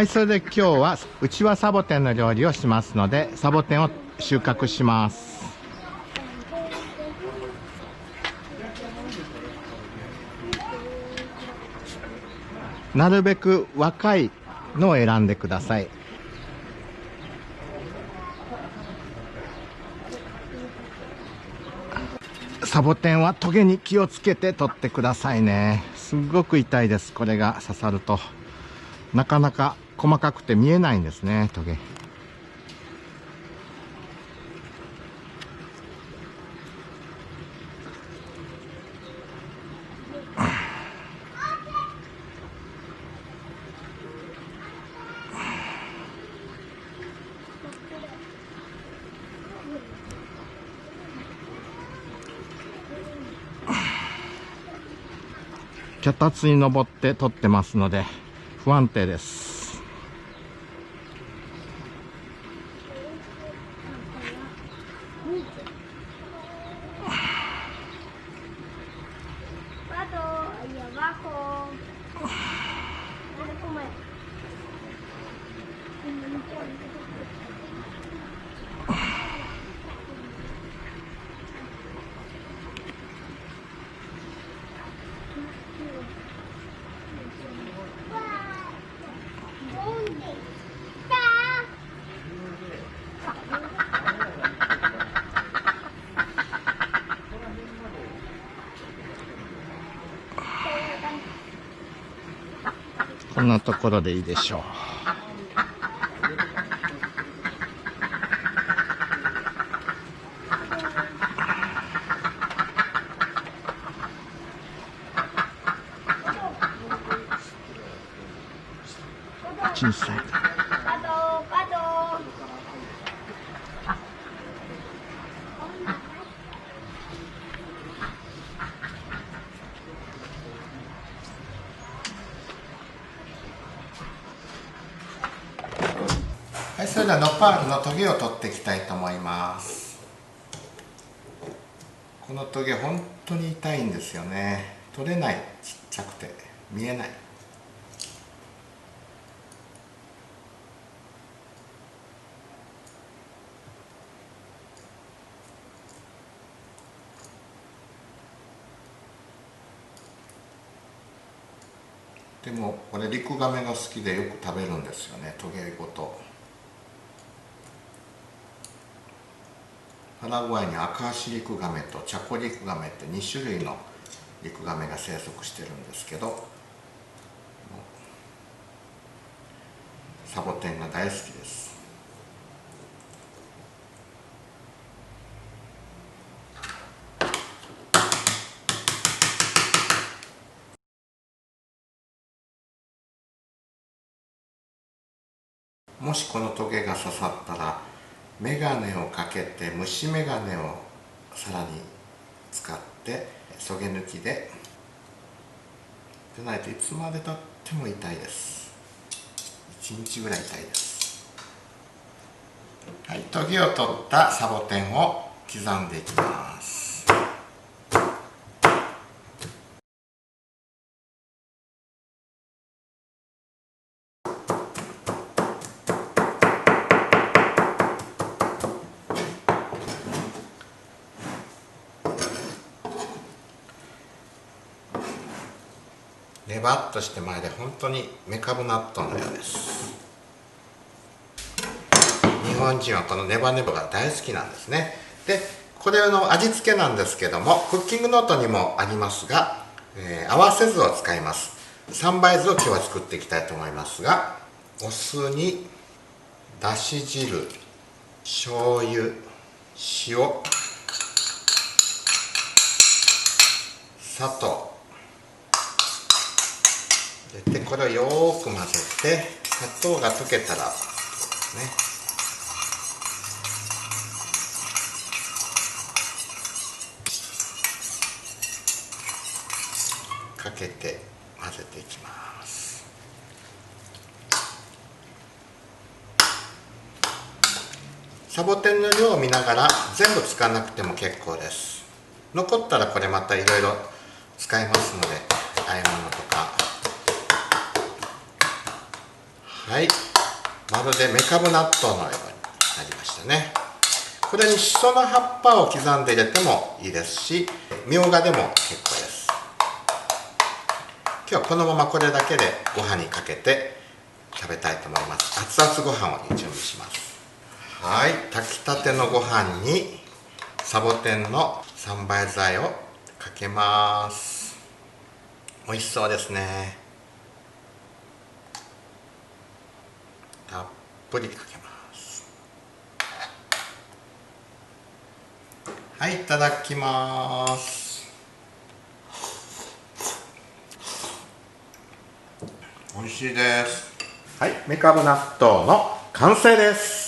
はい、それで今日はうちわサボテンの料理をしますので、サボテンを収穫します。なるべく若いのを選んでください。サボテンはトゲに気をつけて取ってくださいね。すっごく痛いです。これが刺さるとなかなか細かくて見えないんですね、トゲ。脚立に登って取ってますので不安定です。こんなところでいいでしょう。小さい。はい、それではノパールのトゲを取っていきたいと思います。このトゲ本当に痛いんですよね。取れない、ちっちゃくて見えない。でもこれリクガメが好きでよく食べるんですよね、トゲごと。パラグアイにアカアシリクガメとチャコリクガメって2種類のリクガメが生息してるんですけど、サボテンが大好きです。もしこのトゲが刺さったらメガネをかけて虫メガネをさらに使ってそげ抜きでないといつまでたっても痛いです。1日ぐらい痛いです。はい、トゲを取ったサボテンを刻んでいきます。ネバッとして前で本当にメカブ納豆のようです。日本人はこのネバネバが大好きなんですね。でこれの味付けなんですけども、クッキングノートにもありますが、合わせ酢を使います。3倍酢を今日は作っていきたいと思いますが、お酢にだし汁、醤油、塩、砂糖入れて、これをよーく混ぜて、砂糖が溶けたらね、かけて混ぜていきます。サボテンの量を見ながら全部使わなくても結構です。残ったらこれまたいろいろ使えますので、和え物とか。はい、まるでメカブ納豆のようになりましたね。これにシソの葉っぱを刻んで入れてもいいですし、みょうがでも結構です。今日はこのままこれだけでご飯にかけて食べたいと思います。熱々ご飯を準備します。はい、炊きたてのご飯にサボテンの三杯菜をかけます。美味しそうですね。たっぷりかけます。はい、いただきます。美味しいです。はい、メカブ納豆の完成です。